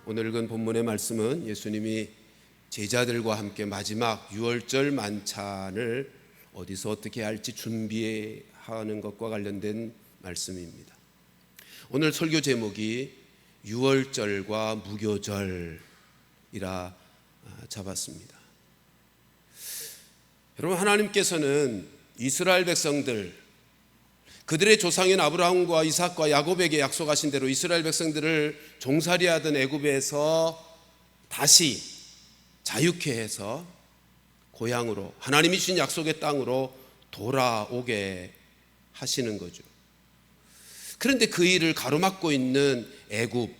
오늘 읽은 본문의 말씀은 예수님이 제자들과 함께 마지막 유월절 만찬을 어디서 어떻게 할지 준비하는 것과 관련된 말씀입니다. 오늘 설교 제목이 유월절과 무교절이라 잡았습니다. 여러분, 하나님께서는 이스라엘 백성들, 그들의 조상인 아브라함과 이삭과 야곱에게 약속하신 대로 이스라엘 백성들을 종살이하던 애굽에서 다시 자유케 해서 고향으로, 하나님이 주신 약속의 땅으로 돌아오게 하시는 거죠. 그런데 그 일을 가로막고 있는 애굽,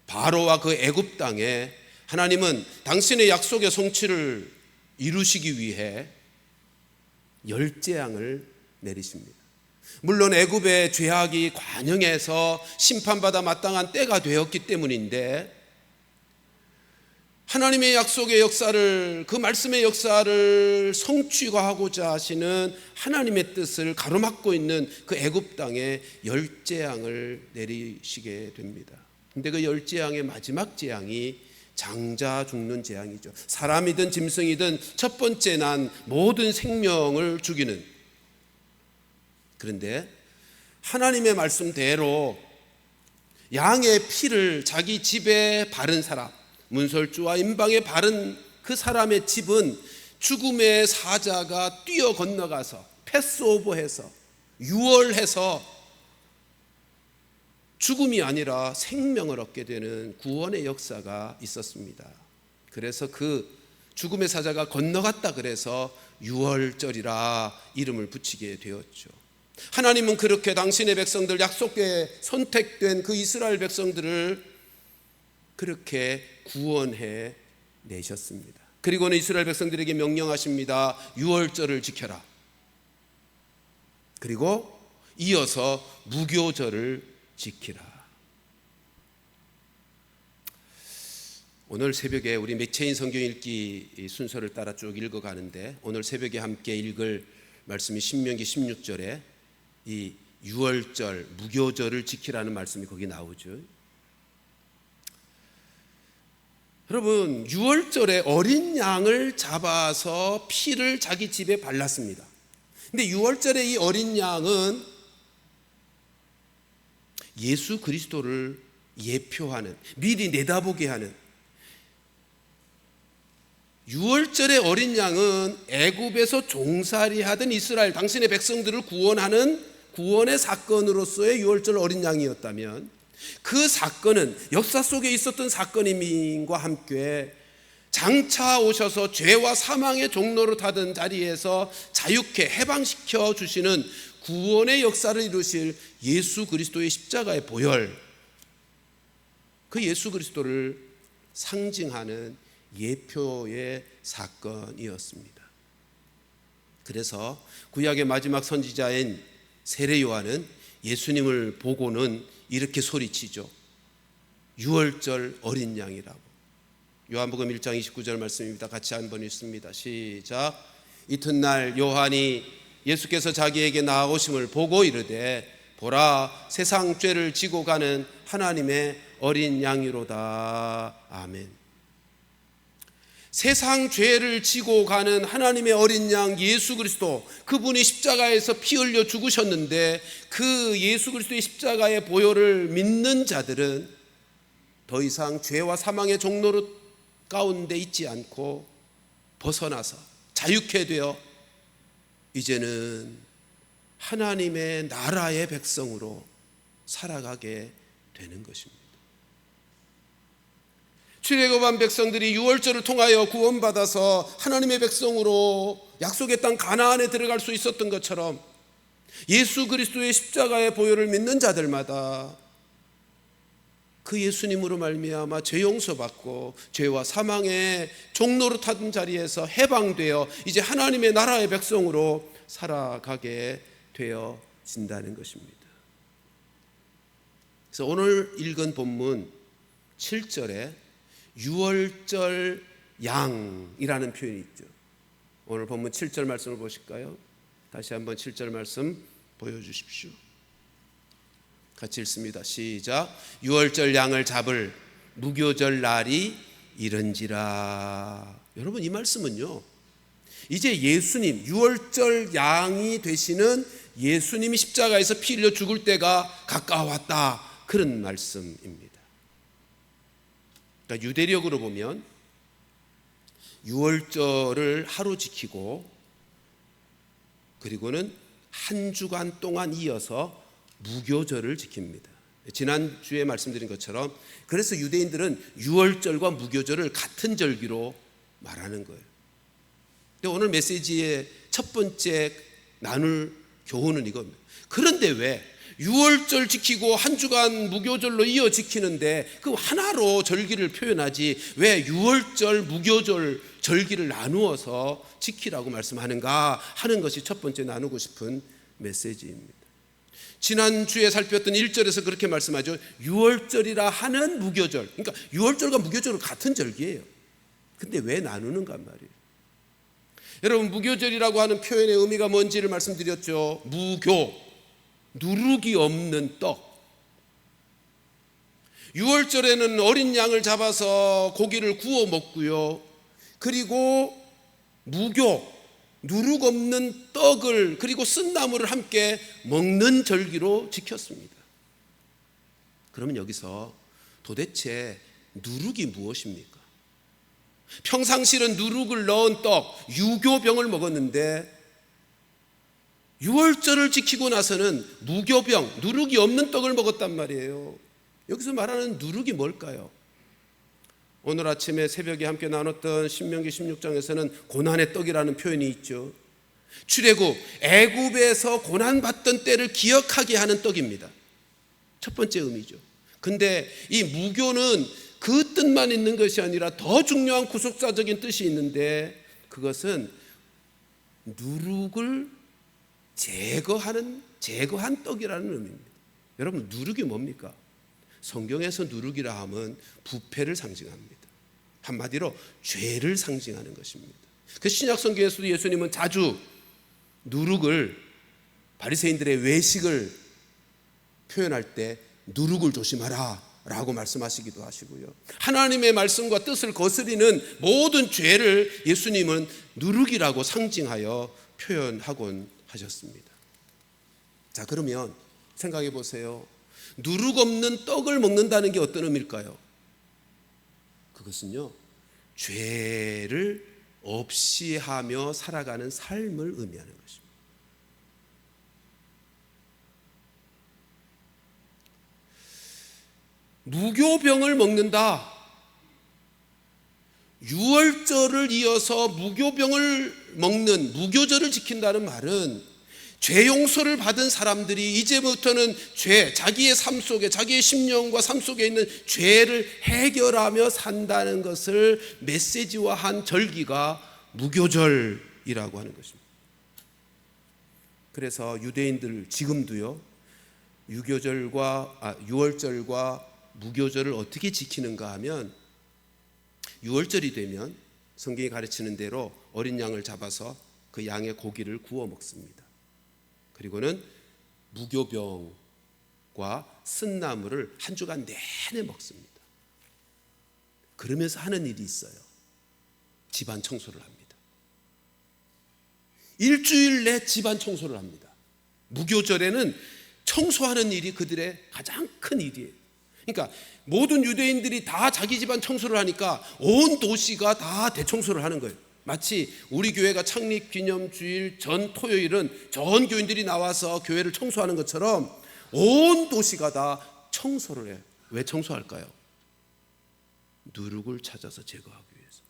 바로와 그 애굽 땅에 하나님은 당신의 약속의 성취를 이루시기 위해 열재앙을 내리십니다. 물론 애굽의 죄악이 관영해서 심판받아 마땅한 때가 되었기 때문인데, 하나님의 약속의 역사를, 그 말씀의 역사를 성취하고자 하시는 하나님의 뜻을 가로막고 있는 그 애굽 땅에 열재앙을 내리시게 됩니다. 근데 그 열재앙의 마지막 재앙이 장자 죽는 재앙이죠. 사람이든 짐승이든 첫 번째 난 모든 생명을 죽이는. 그런데 하나님의 말씀대로 양의 피를 자기 집에 바른 사람, 문설주와 임방에 바른 그 사람의 집은 죽음의 사자가 뛰어 건너가서 패스오버해서 유월해서 죽음이 아니라 생명을 얻게 되는 구원의 역사가 있었습니다. 그래서 그 죽음의 사자가 건너갔다 그래서 유월절이라 이름을 붙이게 되었죠. 하나님은 그렇게 당신의 백성들, 약속에 선택된 그 이스라엘 백성들을 그렇게 구원해 내셨습니다. 그리고는 이스라엘 백성들에게 명령하십니다. 유월절을 지켜라. 그리고 이어서 무교절을 지키라. 오늘 새벽에 우리 매체인 성경 읽기 순서를 따라 쭉 읽어가는데, 오늘 새벽에 함께 읽을 말씀이 신명기 16절에 이 유월절, 무교절을 지키라는 말씀이 거기 나오죠. 여러분, 유월절에 어린 양을 잡아서 피를 자기 집에 발랐습니다. 근데 유월절에 이 어린 양은 예수 그리스도를 예표하는, 미리 내다보게 하는, 유월절의 어린 양은 애굽에서 종살이하던 이스라엘 당신의 백성들을 구원하는 구원의 사건으로서의 유월절 어린 양이었다면, 그 사건은 역사 속에 있었던 사건임과 함께 장차 오셔서 죄와 사망의 종로로 타던 자리에서 자유케 해방시켜 주시는 구원의 역사를 이루실 예수 그리스도의 십자가의 보혈, 그 예수 그리스도를 상징하는 예표의 사건이었습니다. 그래서 구약의 마지막 선지자인 세례 요한은 예수님을 보고는 이렇게 소리치죠. 유월절 어린 양이라고. 요한복음 1장 29절 말씀입니다. 같이 한번 읽습니다. 시작. 이튿날 요한이 예수께서 자기에게 나아오심을 보고 이르되, 보라, 세상 죄를 지고 가는 하나님의 어린 양이로다. 아멘. 세상 죄를 지고 가는 하나님의 어린 양 예수 그리스도, 그분이 십자가에서 피 흘려 죽으셨는데, 그 예수 그리스도의 십자가의 보혈을 믿는 자들은 더 이상 죄와 사망의 종로 가운데 있지 않고 벗어나서 자유케 되어 이제는 하나님의 나라의 백성으로 살아가게 되는 것입니다. 출애굽한 백성들이 유월절을 통하여 구원받아서 하나님의 백성으로 약속의 땅 가나안에 들어갈 수 있었던 것처럼, 예수 그리스도의 십자가의 보혈을 믿는 자들마다 그 예수님으로 말미암아 죄 용서받고 죄와 사망의 종로로 타던 자리에서 해방되어 이제 하나님의 나라의 백성으로 살아가게 되어진다는 것입니다. 그래서 오늘 읽은 본문 7절에 유월절 양이라는 표현이 있죠. 오늘 본문 7절 말씀을 보실까요? 다시 한번 7절 말씀 보여주십시오. 같이 읽습니다. 시작. 유월절 양을 잡을 무교절 날이 이른지라. 여러분, 이 말씀은요, 이제 예수님, 유월절 양이 되시는 예수님이 십자가에서 피 흘려 죽을 때가 가까웠다, 그런 말씀입니다. 그러니까 유대력으로 보면 유월절을 하루 지키고 그리고는 한 주간 동안 이어서 무교절을 지킵니다. 지난주에 말씀드린 것처럼 그래서 유대인들은 유월절과 무교절을 같은 절기로 말하는 거예요. 근데 오늘 메시지의 첫 번째 나눌 교훈은 이겁니다. 그런데 왜 유월절 지키고 한 주간 무교절로 이어 지키는데 그 하나로 절기를 표현하지 왜 유월절, 무교절 절기를 나누어서 지키라고 말씀하는가 하는 것이 첫 번째 나누고 싶은 메시지입니다. 지난주에 살폈던 1절에서 그렇게 말씀하죠. 유월절이라 하는 무교절, 그러니까 유월절과 무교절은 같은 절기예요. 근데 왜 나누는가 말이에요. 여러분, 무교절이라고 하는 표현의 의미가 뭔지를 말씀드렸죠. 무교, 누룩이 없는 떡. 유월절에는 어린 양을 잡아서 고기를 구워 먹고요, 그리고 무교, 누룩 없는 떡을 그리고 쓴나물을 함께 먹는 절기로 지켰습니다. 그러면 여기서 도대체 누룩이 무엇입니까? 평상시는 누룩을 넣은 떡, 유교병을 먹었는데 유월절을 지키고 나서는 무교병, 누룩이 없는 떡을 먹었단 말이에요. 여기서 말하는 누룩이 뭘까요? 오늘 아침에 새벽에 함께 나눴던 신명기 16장에서는 고난의 떡이라는 표현이 있죠. 출애굽, 애굽에서 고난받던 때를 기억하게 하는 떡입니다. 첫 번째 의미죠. 근데 이 무교는 그 뜻만 있는 것이 아니라 더 중요한 구속사적인 뜻이 있는데 그것은 누룩을 제거한 떡이라는 의미입니다. 여러분, 누룩이 뭡니까? 성경에서 누룩이라 하면 부패를 상징합니다. 한마디로 죄를 상징하는 것입니다. 그 신약 성경에서도 예수님은 자주 누룩을, 바리새인들의 외식을 표현할 때 누룩을 조심하라 라고 말씀하시기도 하시고요, 하나님의 말씀과 뜻을 거스리는 모든 죄를 예수님은 누룩이라고 상징하여 표현하곤 하셨습니다. 자, 그러면 생각해 보세요. 누룩 없는 떡을 먹는다는 게 어떤 의미일까요? 그것은요, 죄를 없이 하며 살아가는 삶을 의미하는 것입니다. 무교병을 먹는다, 유월절을 이어서 무교병을 먹는, 무교절을 지킨다는 말은 죄 용서를 받은 사람들이 이제부터는 죄, 자기의 삶 속에, 자기의 심령과 삶 속에 있는 죄를 해결하며 산다는 것을 메시지화한 절기가 무교절이라고 하는 것입니다. 그래서 유대인들 지금도요, 유월절과 무교절을 어떻게 지키는가 하면, 유월절이 되면 성경이 가르치는 대로 어린 양을 잡아서 그 양의 고기를 구워 먹습니다. 그리고는 무교병과 쓴나물을 한 주간 내내 먹습니다. 그러면서 하는 일이 있어요. 집안 청소를 합니다. 일주일 내 집안 청소를 합니다. 무교절에는 청소하는 일이 그들의 가장 큰 일이에요. 그러니까 모든 유대인들이 다 자기 집안 청소를 하니까 온 도시가 다 대청소를 하는 거예요. 마치 우리 교회가 창립기념주일 전 토요일은 전 교인들이 나와서 교회를 청소하는 것처럼 온 도시가 다 청소를 해요. 왜 청소할까요? 누룩을 찾아서 제거하기 위해서.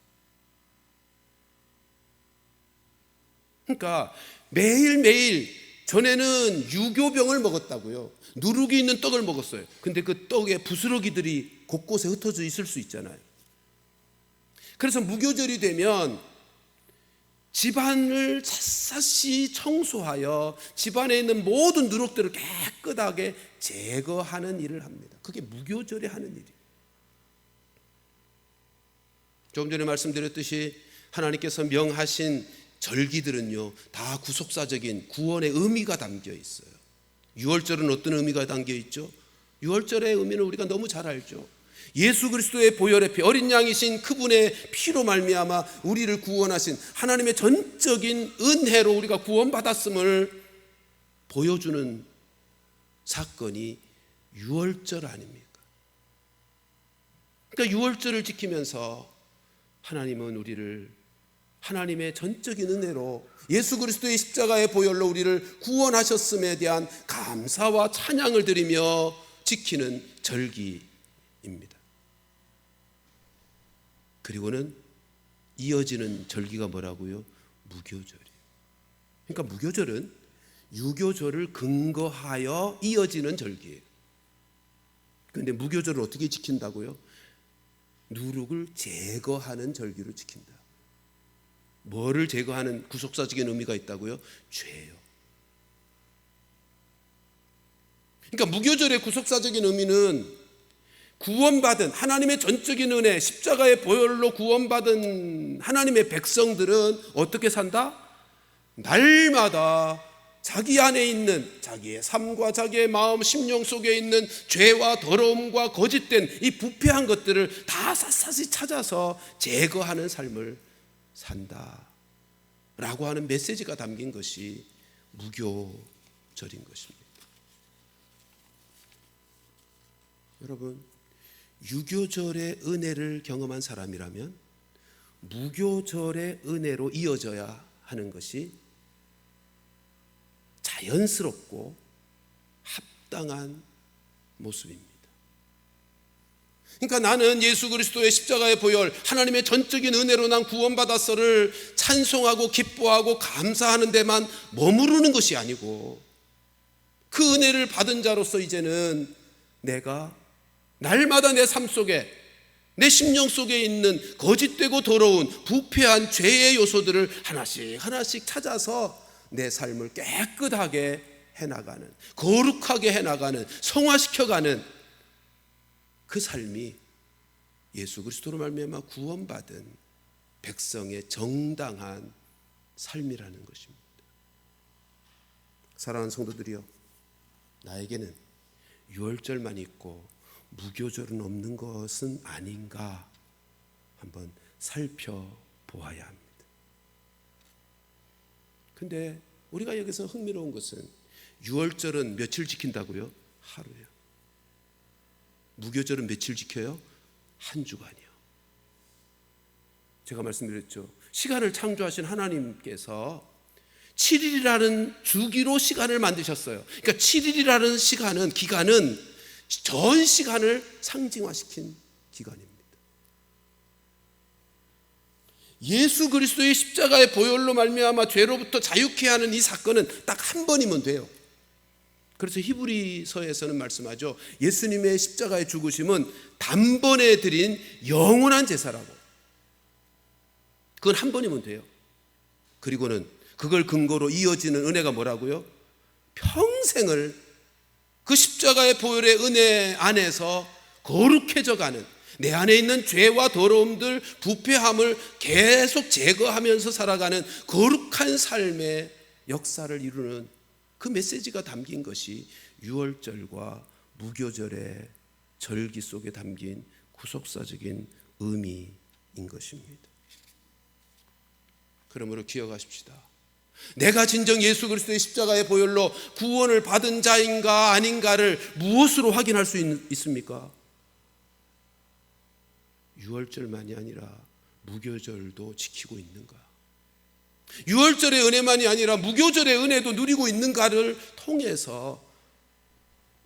그러니까 매일매일, 전에는 유교병을 먹었다고요, 누룩이 있는 떡을 먹었어요. 근데 그 떡에 부스러기들이 곳곳에 흩어져 있을 수 있잖아요. 그래서 무교절이 되면 집안을 샅샅이 청소하여 집안에 있는 모든 누룩들을 깨끗하게 제거하는 일을 합니다. 그게 무교절에 하는 일이에요. 조금 전에 말씀드렸듯이 하나님께서 명하신 절기들은요, 다 구속사적인 구원의 의미가 담겨 있어요. 유월절은 어떤 의미가 담겨 있죠? 유월절의 의미는 우리가 너무 잘 알죠. 예수 그리스도의 보혈의 피, 어린 양이신 그분의 피로 말미암아 우리를 구원하신 하나님의 전적인 은혜로 우리가 구원받았음을 보여주는 사건이 유월절 아닙니까? 그러니까 유월절을 지키면서 하나님은 우리를 하나님의 전적인 은혜로 예수 그리스도의 십자가의 보혈로 우리를 구원하셨음에 대한 감사와 찬양을 드리며 지키는 절기입니다. 그리고는 이어지는 절기가 뭐라고요? 무교절이에요. 그러니까 무교절은 유교절을 근거하여 이어지는 절기예요. 그런데 무교절을 어떻게 지킨다고요? 누룩을 제거하는 절기로 지킨다. 뭐를 제거하는 구속사적인 의미가 있다고요? 죄요. 그러니까 무교절의 구속사적인 의미는 구원받은 하나님의 전적인 은혜, 십자가의 보혈로 구원받은 하나님의 백성들은 어떻게 산다? 날마다 자기 안에 있는 자기의 삶과 자기의 마음, 심령 속에 있는 죄와 더러움과 거짓된 이 부패한 것들을 다 샅샅이 찾아서 제거하는 삶을 산다 라고 하는 메시지가 담긴 것이 무교절인 것입니다. 여러분, 유교절의 은혜를 경험한 사람이라면 무교절의 은혜로 이어져야 하는 것이 자연스럽고 합당한 모습입니다. 그러니까 나는 예수 그리스도의 십자가의 보혈, 하나님의 전적인 은혜로 난 구원받았어를 찬송하고 기뻐하고 감사하는 데만 머무르는 것이 아니고 그 은혜를 받은 자로서 이제는 내가 날마다 내 삶 속에 내 심령 속에 있는 거짓되고 더러운 부패한 죄의 요소들을 하나씩 하나씩 찾아서 내 삶을 깨끗하게 해나가는, 거룩하게 해나가는, 성화시켜가는 그 삶이 예수 그리스도로 말미암아 구원받은 백성의 정당한 삶이라는 것입니다. 사랑하는 성도들이여, 나에게는 유월절만 있고 무교절은 없는 것은 아닌가 한번 살펴보아야 합니다. 근데 우리가 여기서 흥미로운 것은 유월절은 며칠 지킨다고요? 하루요. 무교절은 며칠 지켜요? 한 주간이요. 제가 말씀드렸죠. 시간을 창조하신 하나님께서 7일이라는 주기로 시간을 만드셨어요. 그러니까 7일이라는 기간은 전 시간을 상징화시킨 기간입니다. 예수 그리스도의 십자가의 보혈로 말미암아 죄로부터 자유케 하는 이 사건은 딱 한 번이면 돼요. 그래서 히브리서에서는 말씀하죠. 예수님의 십자가의 죽으심은 단번에 드린 영원한 제사라고. 그건 한 번이면 돼요. 그리고는 그걸 근거로 이어지는 은혜가 뭐라고요? 평생을 그 십자가의 보혈의 은혜 안에서 거룩해져 가는, 내 안에 있는 죄와 더러움들, 부패함을 계속 제거하면서 살아가는 거룩한 삶의 역사를 이루는 그 메시지가 담긴 것이 유월절과 무교절의 절기 속에 담긴 구속사적인 의미인 것입니다. 그러므로 기억하십시다. 내가 진정 예수 그리스도의 십자가의 보혈로 구원을 받은 자인가 아닌가를 무엇으로 확인할 수 있습니까? 유월절만이 아니라 무교절도 지키고 있는가? 유월절의 은혜만이 아니라 무교절의 은혜도 누리고 있는가를 통해서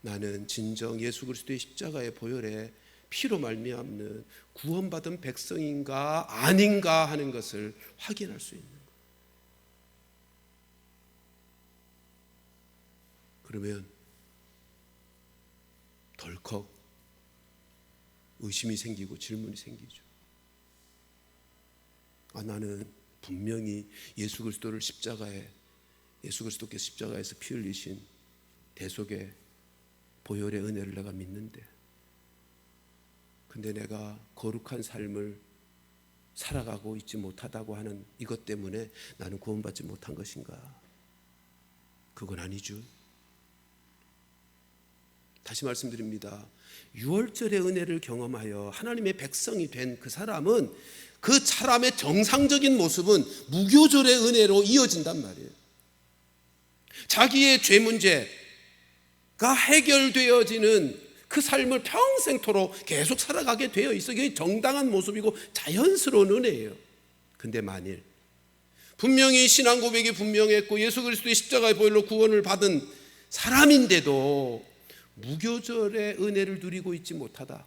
나는 진정 예수 그리스도의 십자가의 보혈의 피로 말미암는 구원받은 백성인가 아닌가 하는 것을 확인할 수 있는 거예요. 그러면 덜컥 의심이 생기고 질문이 생기죠. 나는 분명히 예수 그리스도께서 십자가에서 피 흘리신 대속의 보혈의 은혜를 내가 믿는데, 근데 내가 거룩한 삶을 살아가고 있지 못하다고 하는 이것 때문에 나는 구원받지 못한 것인가? 그건 아니죠. 다시 말씀드립니다. 유월절의 은혜를 경험하여 하나님의 백성이 된 그 사람은 그 사람의 정상적인 모습은 무교절의 은혜로 이어진단 말이에요. 자기의 죄 문제가 해결되어지는 그 삶을 평생토록 계속 살아가게 되어 있어. 이게 정당한 모습이고 자연스러운 은혜예요. 근데 만일 분명히 신앙 고백이 분명했고 예수 그리스도의 십자가의 보혈로 구원을 받은 사람인데도 무교절의 은혜를 누리고 있지 못하다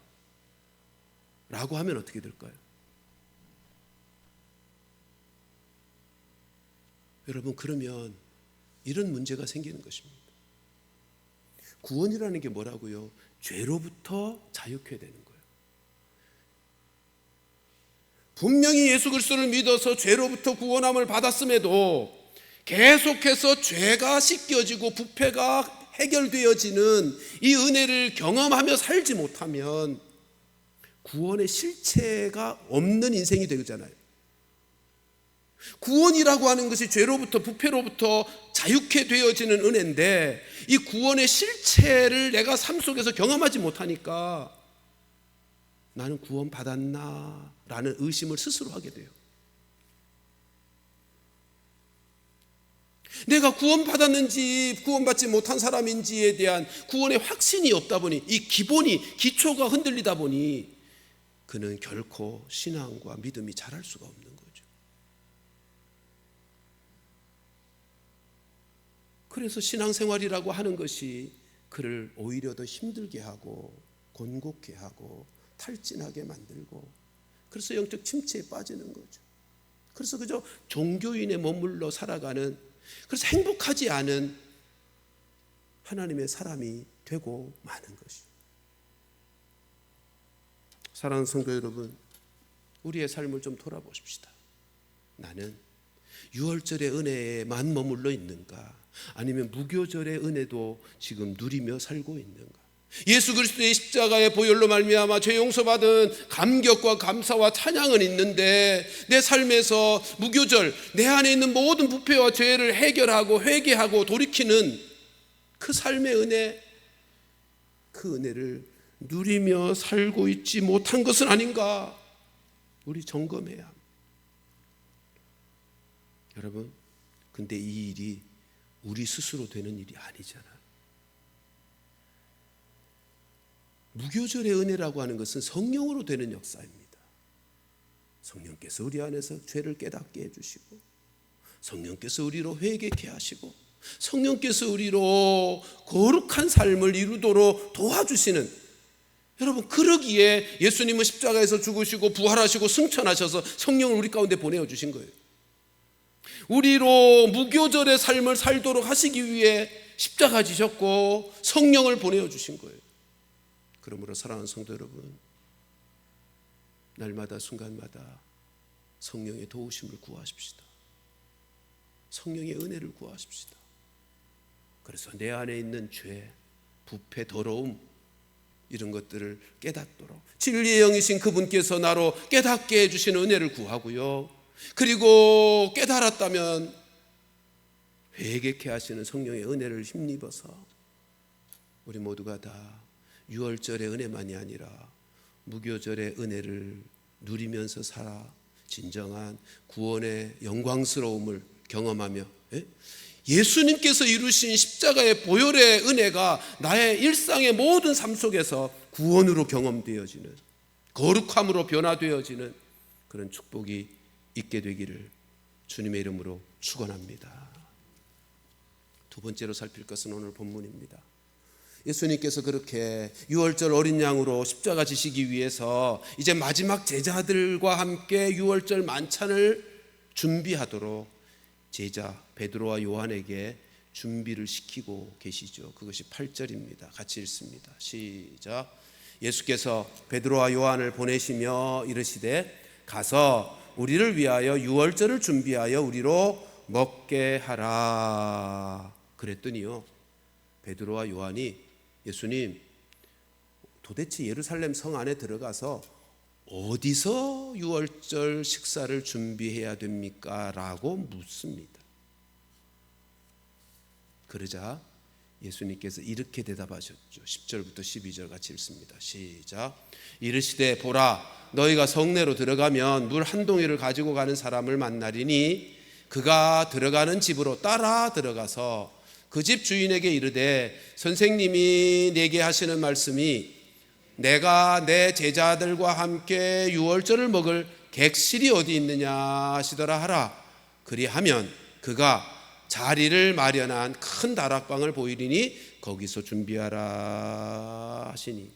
라고 하면 어떻게 될까요? 여러분, 그러면 이런 문제가 생기는 것입니다. 구원이라는 게 뭐라고요? 죄로부터 자유케 되는 거예요. 분명히 예수 그리스도를 믿어서 죄로부터 구원함을 받았음에도 계속해서 죄가 씻겨지고 부패가 해결되어지는 이 은혜를 경험하며 살지 못하면 구원의 실체가 없는 인생이 되잖아요. 구원이라고 하는 것이 죄로부터 부패로부터 자유케 되어지는 은혜인데 이 구원의 실체를 내가 삶 속에서 경험하지 못하니까 나는 구원 받았나? 라는 의심을 스스로 하게 돼요. 내가 구원받았는지 구원받지 못한 사람인지에 대한 구원의 확신이 없다 보니 이 기초가 흔들리다 보니 그는 결코 신앙과 믿음이 자랄 수가 없는 거죠. 그래서 신앙생활이라고 하는 것이 그를 오히려 더 힘들게 하고 곤곡해 하고 탈진하게 만들고 그래서 영적 침체에 빠지는 거죠. 그래서 그저 종교인에 머물러 살아가는, 그래서 행복하지 않은 하나님의 사람이 되고 마는 것이죠. 사랑하는 성도 여러분, 우리의 삶을 좀 돌아보십시다. 나는 유월절의 은혜에만 머물러 있는가? 아니면 무교절의 은혜도 지금 누리며 살고 있는가? 예수 그리스도의 십자가의 보혈로 말미암아 죄 용서받은 감격과 감사와 찬양은 있는데 내 삶에서 무교절, 내 안에 있는 모든 부패와 죄를 해결하고 회개하고 돌이키는 그 삶의 은혜, 그 은혜를 누리며 살고 있지 못한 것은 아닌가? 우리 점검해야 합니다. 여러분, 근데 이 일이 우리 스스로 되는 일이 아니잖아요. 무교절의 은혜라고 하는 것은 성령으로 되는 역사입니다. 성령께서 우리 안에서 죄를 깨닫게 해주시고, 성령께서 우리로 회개케 하시고, 성령께서 우리로 거룩한 삶을 이루도록 도와주시는, 여러분, 그러기에 예수님은 십자가에서 죽으시고 부활하시고 승천하셔서 성령을 우리 가운데 보내주신 거예요. 우리로 무교절의 삶을 살도록 하시기 위해 십자가 지셨고 성령을 보내주신 거예요. 그러므로 사랑하는 성도 여러분, 날마다 순간마다 성령의 도우심을 구하십시다. 성령의 은혜를 구하십시다. 그래서 내 안에 있는 죄, 부패, 더러움 이런 것들을 깨닫도록 진리의 영이신 그분께서 나로 깨닫게 해주시는 은혜를 구하고요. 그리고 깨달았다면 회개케 하시는 성령의 은혜를 힘입어서 우리 모두가 다 유월절의 은혜만이 아니라 무교절의 은혜를 누리면서 살아 진정한 구원의 영광스러움을 경험하며 예수님께서 이루신 십자가의 보혈의 은혜가 나의 일상의 모든 삶 속에서 구원으로 경험되어지는, 거룩함으로 변화되어지는 그런 축복이 있게 되기를 주님의 이름으로 축원합니다. 두 번째로 살필 것은 오늘 본문입니다. 예수님께서 그렇게 유월절 어린 양으로 십자가 지시기 위해서 이제 마지막 제자들과 함께 유월절 만찬을 준비하도록 제자 베드로와 요한에게 준비를 시키고 계시죠. 그것이 8절입니다. 같이 읽습니다. 시작. 예수께서 베드로와 요한을 보내시며 이르시되 가서 우리를 위하여 유월절을 준비하여 우리로 먹게 하라. 그랬더니요, 베드로와 요한이 예수님, 도대체 예루살렘 성 안에 들어가서 어디서 유월절 식사를 준비해야 됩니까? 라고 묻습니다. 그러자 예수님께서 이렇게 대답하셨죠. 10절부터 12절 같이 읽습니다. 시작. 이르시되 보라, 너희가 성내로 들어가면 물 한 동이를 가지고 가는 사람을 만나리니 그가 들어가는 집으로 따라 들어가서 그 집 주인에게 이르되 선생님이 내게 하시는 말씀이 내가 내 제자들과 함께 유월절을 먹을 객실이 어디 있느냐 하시더라 하라. 그리하면 그가 자리를 마련한 큰 다락방을 보이리니 거기서 준비하라 하시니.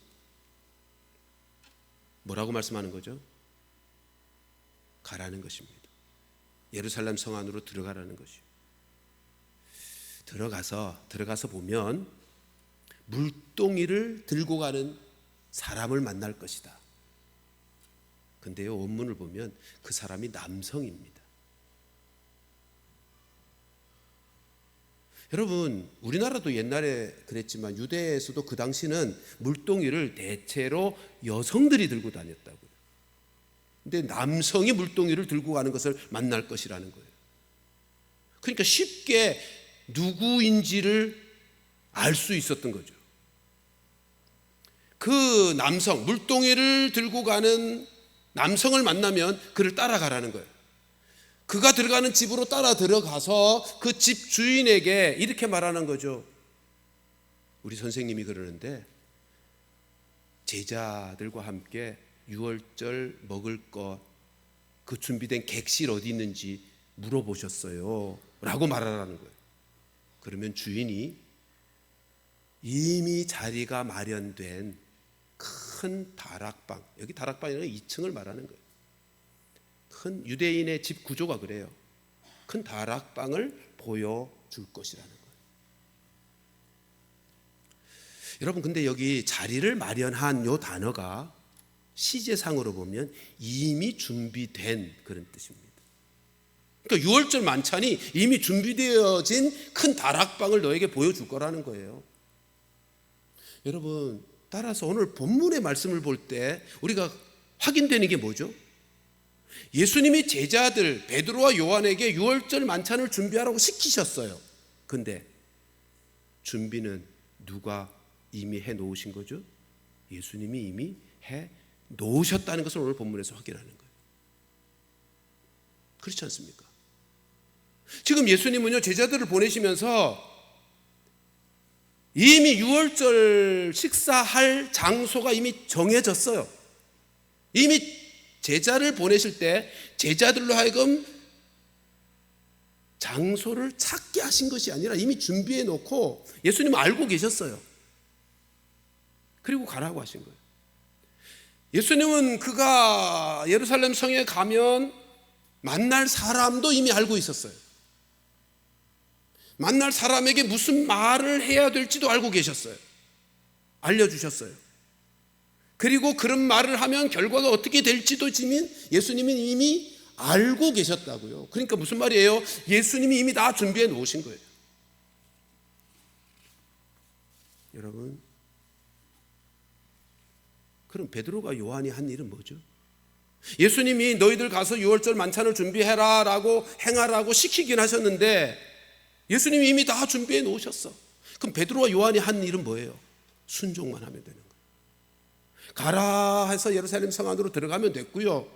뭐라고 말씀하는 거죠? 가라는 것입니다. 예루살렘 성 안으로 들어가라는 것이요. 들어가서 보면 물동이를 들고 가는 사람을 만날 것이다. 근데요, 원문을 보면 그 사람이 남성입니다. 여러분, 우리나라도 옛날에 그랬지만 유대에서도 그 당시는 물동이를 대체로 여성들이 들고 다녔다고요. 근데 남성이 물동이를 들고 가는 것을 만날 것이라는 거예요. 그러니까 쉽게 누구인지를 알 수 있었던 거죠. 그 남성, 물동이를 들고 가는 남성을 만나면 그를 따라가라는 거예요. 그가 들어가는 집으로 따라 들어가서 그 집 주인에게 이렇게 말하는 거죠. 우리 선생님이 그러는데 제자들과 함께 유월절 먹을 것, 그 준비된 객실 어디 있는지 물어보셨어요 라고 말하라는 거예요. 그러면 주인이 이미 자리가 마련된 큰 다락방, 여기 다락방이라는 2층을 말하는 거예요. 큰 유대인의 집 구조가 그래요. 큰 다락방을 보여줄 것이라는 거예요. 여러분, 근데 여기 자리를 마련한 요 단어가 시제상으로 보면 이미 준비된 그런 뜻입니다. 그러니까 유월절 만찬이 이미 준비되어진 큰 다락방을 너에게 보여줄 거라는 거예요. 여러분, 따라서 오늘 본문의 말씀을 볼 때 우리가 확인되는 게 뭐죠? 예수님이 제자들 베드로와 요한에게 유월절 만찬을 준비하라고 시키셨어요. 근데 준비는 누가 이미 해 놓으신 거죠? 예수님이 이미 해 놓으셨다는 것을 오늘 본문에서 확인하는 거예요. 그렇지 않습니까? 지금 예수님은요, 제자들을 보내시면서 이미 유월절 식사할 장소가 이미 정해졌어요. 이미 제자를 보내실 때 제자들로 하여금 장소를 찾게 하신 것이 아니라 이미 준비해 놓고 예수님은 알고 계셨어요. 그리고 가라고 하신 거예요. 예수님은 그가 예루살렘 성에 가면 만날 사람도 이미 알고 있었어요. 만날 사람에게 무슨 말을 해야 될지도 알고 계셨어요. 알려주셨어요. 그리고 그런 말을 하면 결과가 어떻게 될지도 예수님이 이미 알고 계셨다고요. 그러니까 무슨 말이에요? 예수님이 이미 다 준비해 놓으신 거예요. 여러분, 그럼 베드로가 요한이 한 일은 뭐죠? 예수님이 너희들 가서 유월절 만찬을 준비해라 라고 행하라고 시키긴 하셨는데 예수님이 이미 다 준비해 놓으셨어. 그럼 베드로와 요한이 한 일은 뭐예요? 순종만 하면 되는 거예요. 가라 해서 예루살렘 성 안으로 들어가면 됐고요.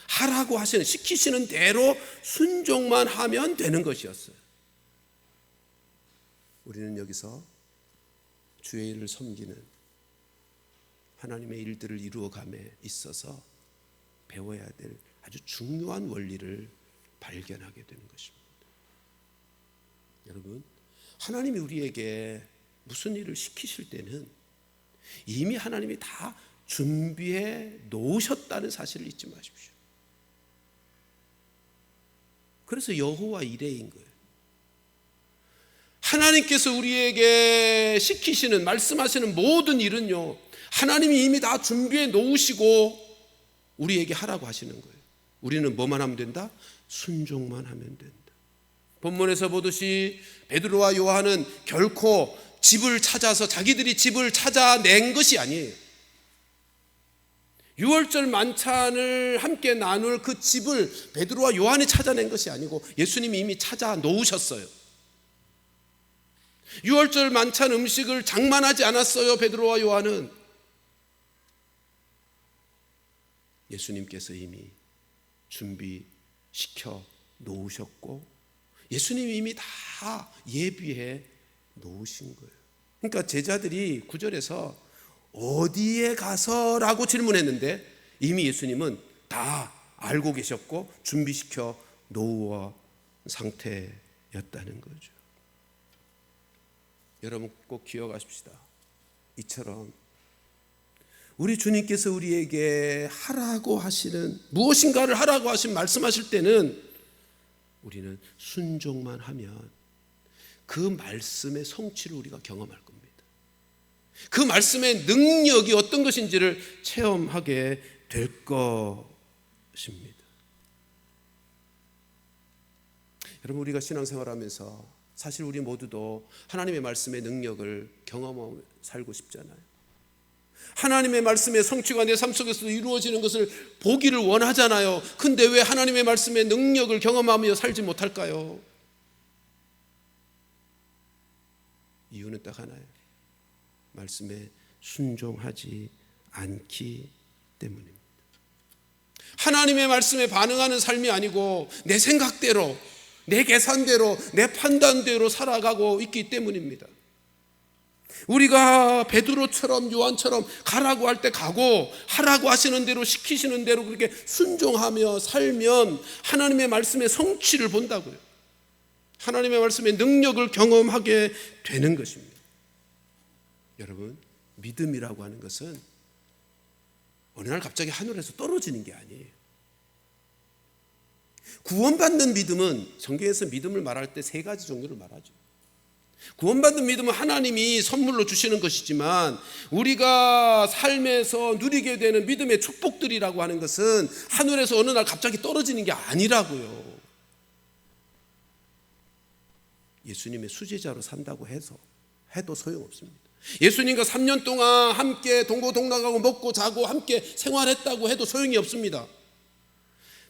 하라고 하시는, 시키시는 대로 순종만 하면 되는 것이었어요. 우리는 여기서 주의 일을 섬기는 하나님의 일들을 이루어감에 있어서 배워야 될 아주 중요한 원리를 발견하게 되는 것입니다. 여러분, 하나님이 우리에게 무슨 일을 시키실 때는 이미 하나님이 다 준비해 놓으셨다는 사실을 잊지 마십시오. 그래서 여호와 이레인 거예요. 하나님께서 우리에게 시키시는, 말씀하시는 모든 일은요, 하나님이 이미 다 준비해 놓으시고 우리에게 하라고 하시는 거예요. 우리는 뭐만 하면 된다? 순종만 하면 된다. 본문에서 보듯이 베드로와 요한은 결코 집을 찾아서 자기들이 집을 찾아낸 것이 아니에요. 유월절 만찬을 함께 나눌 그 집을 베드로와 요한이 찾아낸 것이 아니고 예수님이 이미 찾아 놓으셨어요. 유월절 만찬 음식을 장만하지 않았어요. 베드로와 요한은. 예수님께서 이미 준비시켜 놓으셨고 예수님이 이미 다 예비해 놓으신 거예요. 그러니까 제자들이 9절에서 어디에 가서라고 질문했는데 이미 예수님은 다 알고 계셨고 준비시켜 놓은 상태였다는 거죠. 여러분 꼭 기억하십시다. 이처럼 우리 주님께서 우리에게 하라고 하시는 무엇인가를 하라고 하신 말씀하실 때는 우리는 순종만 하면 그 말씀의 성취를 우리가 경험할 겁니다. 그 말씀의 능력이 어떤 것인지를 체험하게 될 것입니다. 여러분 우리가 신앙생활하면서 사실 우리 모두도 하나님의 말씀의 능력을 경험하며 살고 싶잖아요. 하나님의 말씀의 성취가 내 삶 속에서 이루어지는 것을 보기를 원하잖아요. 근데 왜 하나님의 말씀의 능력을 경험하며 살지 못할까요? 이유는 딱 하나예요. 말씀에 순종하지 않기 때문입니다. 하나님의 말씀에 반응하는 삶이 아니고 내 생각대로, 내 계산대로, 내 판단대로 살아가고 있기 때문입니다. 우리가 베드로처럼 요한처럼 가라고 할 때 가고 하라고 하시는 대로 시키시는 대로 그렇게 순종하며 살면 하나님의 말씀의 성취를 본다고요. 하나님의 말씀의 능력을 경험하게 되는 것입니다. 여러분 믿음이라고 하는 것은 어느 날 갑자기 하늘에서 떨어지는 게 아니에요. 구원받는 믿음은 성경에서 믿음을 말할 때 세 가지 종류를 말하죠. 구원받은 믿음은 하나님이 선물로 주시는 것이지만 우리가 삶에서 누리게 되는 믿음의 축복들이라고 하는 것은 하늘에서 어느 날 갑자기 떨어지는 게 아니라고요. 예수님의 수제자로 산다고 해도 소용없습니다. 예수님과 3년 동안 함께 동고동락하고 먹고 자고 함께 생활했다고 해도 소용이 없습니다.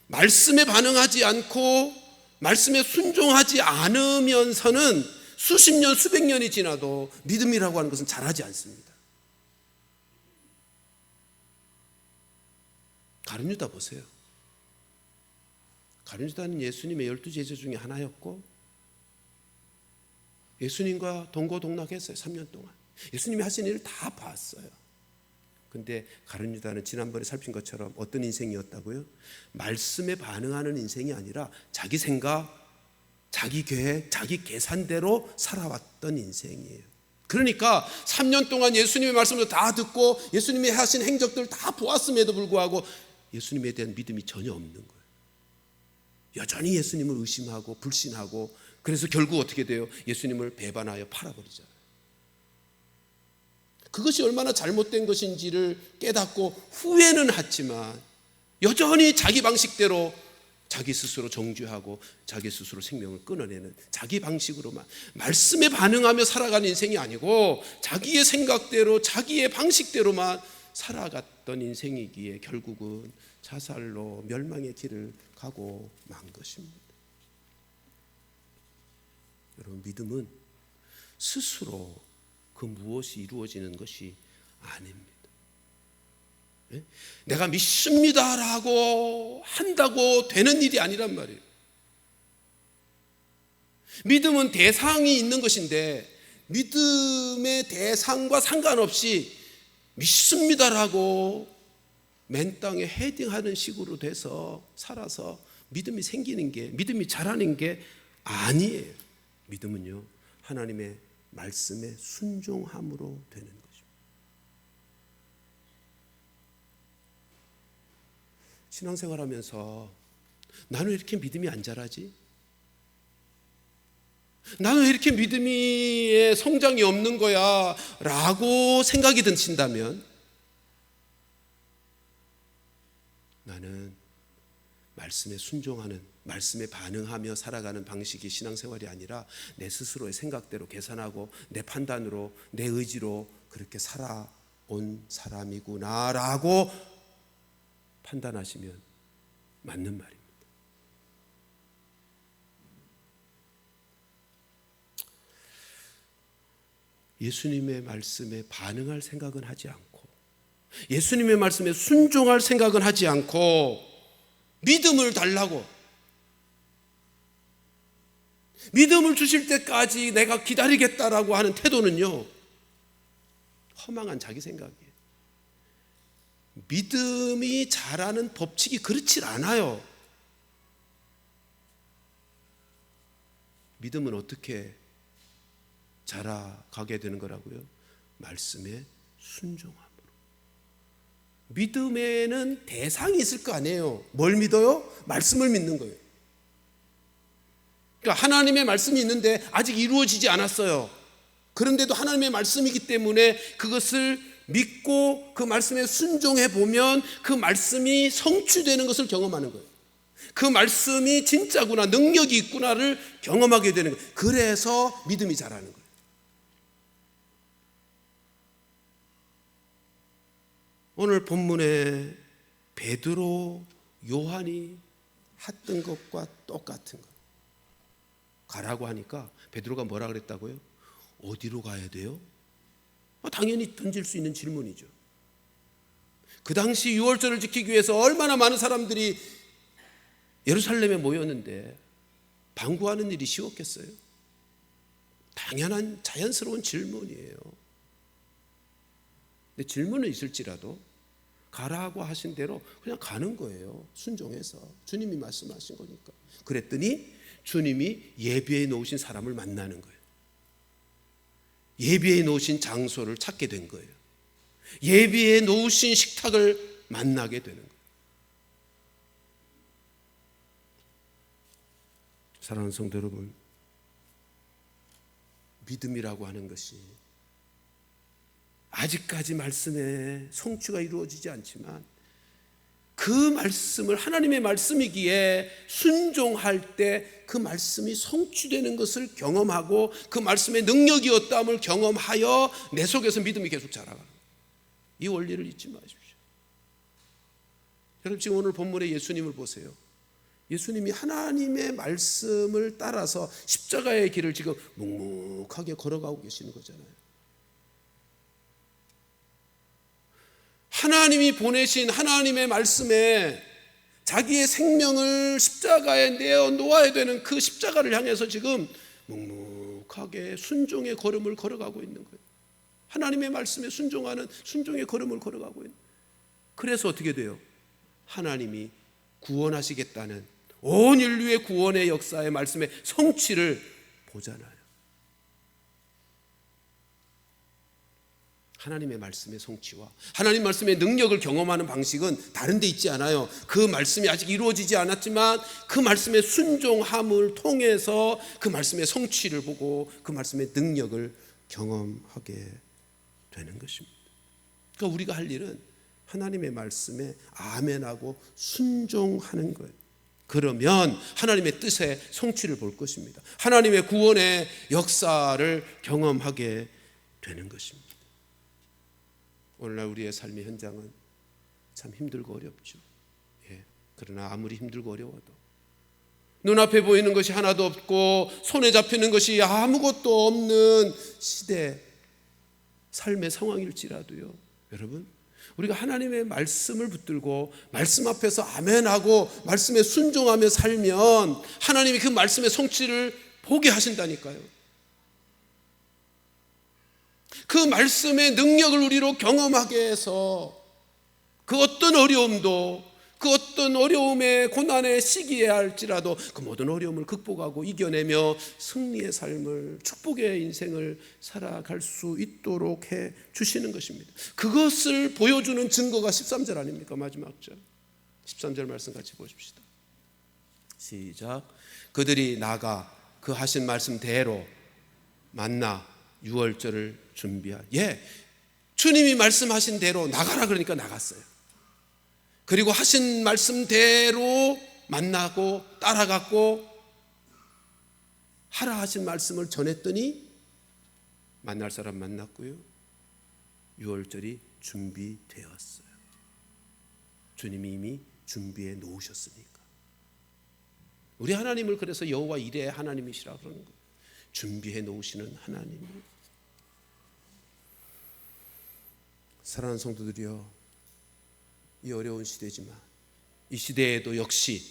말씀에 반응하지 않고 말씀에 순종하지 않으면서는 수십 년, 수백 년이 지나도 믿음이라고 하는 것은 자라지 않습니다. 가룟 유다 보세요. 가룟 유다는 예수님의 12제자 중에 하나였고 예수님과 동고동락했어요. 3년 동안. 예수님이 하신 일을 다 봤어요. 근데 가룟 유다는 지난번에 살핀 것처럼 어떤 인생이었다고요? 말씀에 반응하는 인생이 아니라 자기 생각, 자기 계획, 자기 계산대로 살아왔던 인생이에요. 그러니까 3년 동안 예수님의 말씀을 다 듣고 예수님이 하신 행적들을 다 보았음에도 불구하고 예수님에 대한 믿음이 전혀 없는 거예요. 여전히 예수님을 의심하고 불신하고 그래서 결국 어떻게 돼요? 예수님을 배반하여 팔아버리잖아요. 그것이 얼마나 잘못된 것인지를 깨닫고 후회는 하지만 여전히 자기 방식대로 자기 스스로 정죄하고 자기 스스로 생명을 끊어내는 자기 방식으로만 말씀에 반응하며 살아가는 인생이 아니고 자기의 생각대로 자기의 방식대로만 살아갔던 인생이기에 결국은 자살로 멸망의 길을 가고 만 것입니다. 여러분 믿음은 스스로 그 무엇이 이루어지는 것이 아닙니다. 내가 믿습니다라고 한다고 되는 일이 아니란 말이에요. 믿음은 대상이 있는 것인데 믿음의 대상과 상관없이 믿습니다라고 맨 땅에 헤딩하는 식으로 돼서 살아서 믿음이 생기는 게 믿음이 자라는 게 아니에요. 믿음은요 하나님의 말씀에 순종함으로 되는 것입니다. 신앙생활하면서 나는 왜 이렇게 믿음이 안 자라지? 나는 왜 이렇게 믿음의 성장이 없는 거야? 라고 생각이 드신다면 나는 말씀에 순종하는, 말씀에 반응하며 살아가는 방식이 신앙생활이 아니라 내 스스로의 생각대로 계산하고 내 판단으로 내 의지로 그렇게 살아온 사람이구나라고 판단하시면 맞는 말입니다. 예수님의 말씀에 반응할 생각은 하지 않고, 예수님의 말씀에 순종할 생각은 하지 않고, 믿음을 달라고, 믿음을 주실 때까지 내가 기다리겠다라고 하는 태도는요, 허망한 자기 생각이에요. 믿음이 자라는 법칙이 그렇질 않아요. 믿음은 어떻게 자라가게 되는 거라고요? 말씀에 순종함으로. 믿음에는 대상이 있을 거 아니에요. 뭘 믿어요? 말씀을 믿는 거예요. 그러니까 하나님의 말씀이 있는데 아직 이루어지지 않았어요. 그런데도 하나님의 말씀이기 때문에 그것을 믿고 그 말씀에 순종해 보면 그 말씀이 성취되는 것을 경험하는 거예요. 그 말씀이 진짜구나, 능력이 있구나를 경험하게 되는 거예요. 그래서 믿음이 자라는 거예요. 오늘 본문에 베드로, 요한이 했던 것과 똑같은 거. 가라고 하니까 베드로가 뭐라 그랬다고요? 어디로 가야 돼요? 당연히 던질 수 있는 질문이죠. 그 당시 유월절을 지키기 위해서 얼마나 많은 사람들이 예루살렘에 모였는데 방구하는 일이 쉬웠겠어요? 당연한 자연스러운 질문이에요. 근데 질문은 있을지라도 가라고 하신 대로 그냥 가는 거예요. 순종해서. 주님이 말씀하신 거니까. 그랬더니 주님이 예비해 놓으신 사람을 만나는 거예요. 예비해 놓으신 장소를 찾게 된 거예요. 예비해 놓으신 식탁을 만나게 되는 거예요. 사랑하는 성도 여러분, 믿음이라고 하는 것이 아직까지 말씀에 성취가 이루어지지 않지만 그 말씀을, 하나님의 말씀이기에 순종할 때 그 말씀이 성취되는 것을 경험하고 그 말씀의 능력이었다함을 경험하여 내 속에서 믿음이 계속 자라가는 거예요. 이 원리를 잊지 마십시오. 여러분, 지금 오늘 본문의 예수님을 보세요. 예수님이 하나님의 말씀을 따라서 십자가의 길을 지금 묵묵하게 걸어가고 계시는 거잖아요. 하나님이 보내신 하나님의 말씀에 자기의 생명을 십자가에 내어 놓아야 되는 그 십자가를 향해서 지금 묵묵하게 순종의 걸음을 걸어가고 있는 거예요. 하나님의 말씀에 순종하는 순종의 걸음을 걸어가고 있는 거예요. 그래서 어떻게 돼요? 하나님이 구원하시겠다는 온 인류의 구원의 역사의 말씀의 성취를 보잖아요. 하나님의 말씀의 성취와 하나님 말씀의 능력을 경험하는 방식은 다른 데 있지 않아요. 그 말씀이 아직 이루어지지 않았지만 그 말씀의 순종함을 통해서 그 말씀의 성취를 보고 그 말씀의 능력을 경험하게 되는 것입니다. 그러니까 우리가 할 일은 하나님의 말씀에 아멘하고 순종하는 거예요. 그러면 하나님의 뜻의 성취를 볼 것입니다. 하나님의 구원의 역사를 경험하게 되는 것입니다. 오늘날 우리의 삶의 현장은 참 힘들고 어렵죠. 그러나 아무리 힘들고 어려워도 눈앞에 보이는 것이 하나도 없고 손에 잡히는 것이 아무것도 없는 시대 삶의 상황일지라도요, 여러분, 우리가 하나님의 말씀을 붙들고 말씀 앞에서 아멘하고 말씀에 순종하며 살면 하나님이 그 말씀의 성취를 보게 하신다니까요. 그 말씀의 능력을 우리로 경험하게 해서 그 어떤 어려움도, 그 어떤 어려움의 고난의 시기에 할지라도 그 모든 어려움을 극복하고 이겨내며 승리의 삶을, 축복의 인생을 살아갈 수 있도록 해 주시는 것입니다. 그것을 보여주는 증거가 13절 아닙니까? 마지막 절 13절 말씀 같이 보십시다. 시작. 그들이 나가 그 하신 말씀대로 만나 유월절을 준비한. 주님이 말씀하신 대로 나가라 그러니까 나갔어요. 그리고 하신 말씀대로 만나고 따라갔고 하라 하신 말씀을 전했더니 만날 사람 만났고요, 유월절이 준비되었어요. 주님이 이미 준비해 놓으셨으니까. 우리 하나님을 그래서 여호와 이레 하나님이시라 그러는 거예요. 준비해 놓으시는 하나님이에요. 사랑하는 성도들이여, 이 어려운 시대지만 이 시대에도 역시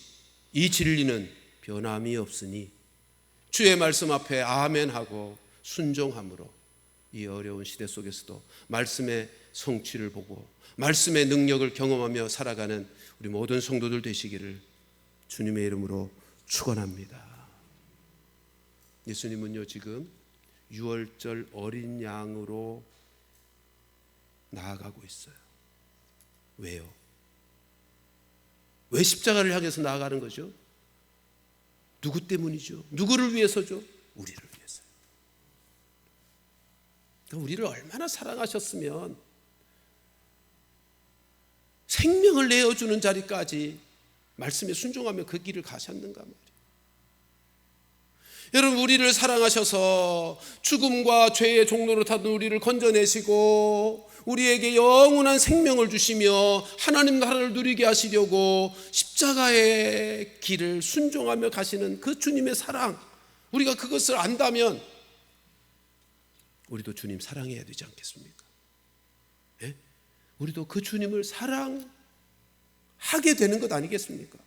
이 진리는 변함이 없으니 주의 말씀 앞에 아멘하고 순종함으로 이 어려운 시대 속에서도 말씀의 성취를 보고 말씀의 능력을 경험하며 살아가는 우리 모든 성도들 되시기를 주님의 이름으로 축원합니다. 예수님은요, 지금 유월절 어린 양으로 나아가고 있어요. 왜요? 왜 십자가를 향해서 나아가는 거죠? 누구 때문이죠? 누구를 위해서죠? 우리를 위해서요. 그러니까 우리를 얼마나 사랑하셨으면 생명을 내어주는 자리까지 말씀에 순종하며 그 길을 가셨는가 말이에요. 여러분, 우리를 사랑하셔서 죽음과 죄의 종로로 타던 우리를 건져내시고 우리에게 영원한 생명을 주시며 하나님 나라를 누리게 하시려고 십자가의 길을 순종하며 가시는 그 주님의 사랑, 우리가 그것을 안다면 우리도 주님 사랑해야 되지 않겠습니까? 예? 우리도 그 주님을 사랑하게 되는 것 아니겠습니까?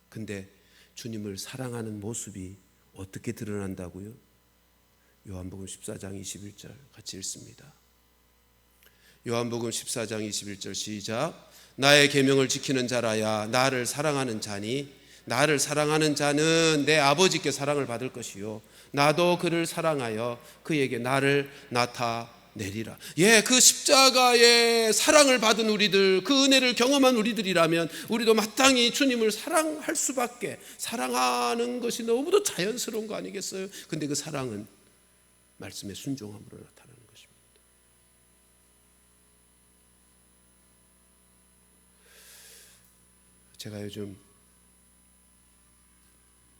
근데 주님을 사랑하는 모습이 어떻게 드러난다고요? 요한복음 14장 21절 같이 읽습니다. 요한복음 14장 21절 시작. 나의 계명을 지키는 자라야 나를 사랑하는 자니 나를 사랑하는 자는 내 아버지께 사랑을 받을 것이요 나도 그를 사랑하여 그에게 나를 나타내리라. 예, 그 십자가의 사랑을 받은 우리들, 그 은혜를 경험한 우리들이라면 우리도 마땅히 주님을 사랑할 수밖에, 사랑하는 것이 너무도 자연스러운 거 아니겠어요? 근데 그 사랑은 말씀의 순종함으로 나타나는 것입니다. 제가 요즘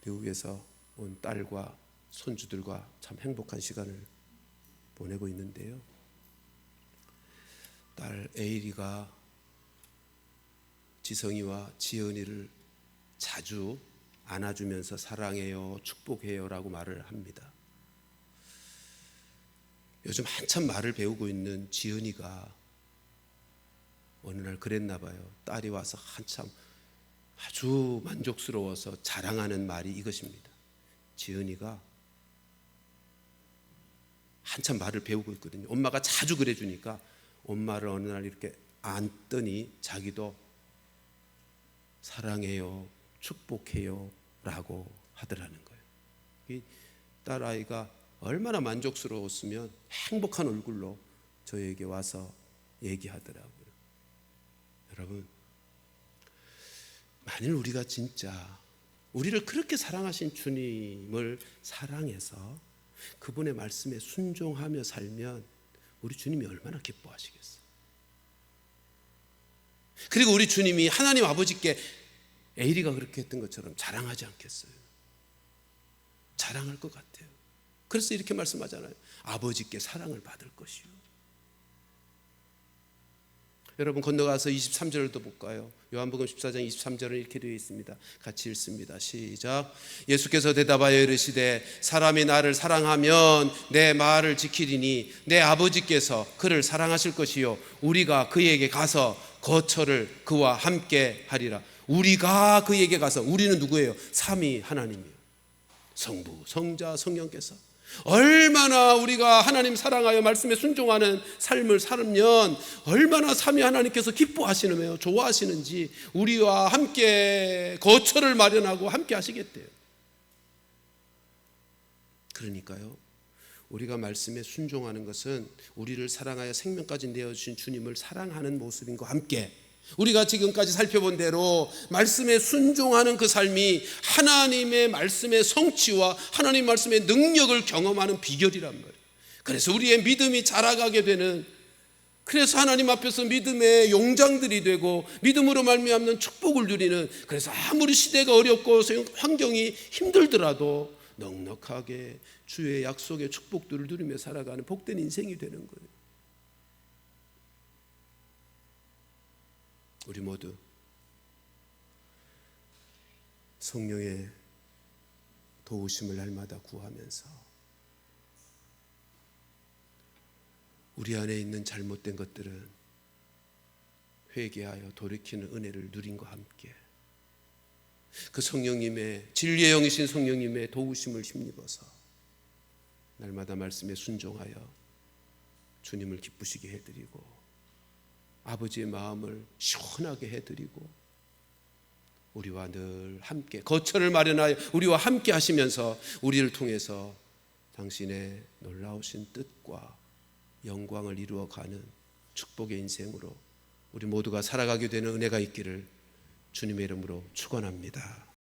미국에서 온 딸과 손주들과 참 행복한 시간을 보내고 있는데요, 딸 에이리가 지성이와 지연이를 자주 안아주면서 사랑해요, 축복해요 라고 말을 합니다. 요즘 한참 말을 배우고 있는 지연이가 어느 날 그랬나 봐요. 딸이 와서 한참 아주 만족스러워서 자랑하는 말이 이것입니다. 지연이가 한참 말을 배우고 있거든요. 엄마가 자주 그래주니까 엄마를 어느 날 이렇게 안더니 자기도 사랑해요, 축복해요 라고 하더라는 거예요. 이 딸아이가 얼마나 만족스러웠으면 행복한 얼굴로 저에게 와서 얘기하더라고요. 여러분, 만일 우리가 진짜 우리를 그렇게 사랑하신 주님을 사랑해서 그분의 말씀에 순종하며 살면 우리 주님이 얼마나 기뻐하시겠어요. 그리고 우리 주님이 하나님 아버지께 에이리가 그렇게 했던 것처럼 자랑하지 않겠어요? 자랑할 것 같아요. 그래서 이렇게 말씀하잖아요. 아버지께 사랑을 받을 것이요. 여러분, 건너가서 23절도 볼까요? 요한복음 14장 23절은 이렇게 되어 있습니다. 같이 읽습니다. 시작. 예수께서 대답하여 이르시되 사람이 나를 사랑하면 내 말을 지키리니 내 아버지께서 그를 사랑하실 것이요 우리가 그에게 가서 거처를 그와 함께 하리라. 우리가 그에게 가서, 우리는 누구예요? 삼위 하나님이요, 성부, 성자, 성령께서 얼마나 우리가 하나님 사랑하여 말씀에 순종하는 삶을 살면 얼마나 삼위 하나님께서 기뻐하시느며 좋아하시는지 우리와 함께 거처를 마련하고 함께 하시겠대요. 그러니까요, 우리가 말씀에 순종하는 것은 우리를 사랑하여 생명까지 내어주신 주님을 사랑하는 모습인 것과 함께 우리가 지금까지 살펴본 대로 말씀에 순종하는 그 삶이 하나님의 말씀의 성취와 하나님 말씀의 능력을 경험하는 비결이란 말이에요. 그래서 우리의 믿음이 자라가게 되는, 그래서 하나님 앞에서 믿음의 용장들이 되고 믿음으로 말미암는 축복을 누리는, 그래서 아무리 시대가 어렵고 환경이 힘들더라도 넉넉하게 주의 약속의 축복들을 누리며 살아가는 복된 인생이 되는 거예요. 우리 모두 성령의 도우심을 날마다 구하면서 우리 안에 있는 잘못된 것들은 회개하여 돌이키는 은혜를 누림과 함께 그 성령님의 진리의 영이신 성령님의 도우심을 힘입어서 날마다 말씀에 순종하여 주님을 기쁘시게 해드리고 아버지의 마음을 시원하게 해드리고 우리와 늘 함께 거처를 마련하여 우리와 함께 하시면서 우리를 통해서 당신의 놀라우신 뜻과 영광을 이루어가는 축복의 인생으로 우리 모두가 살아가게 되는 은혜가 있기를 주님의 이름으로 축원합니다.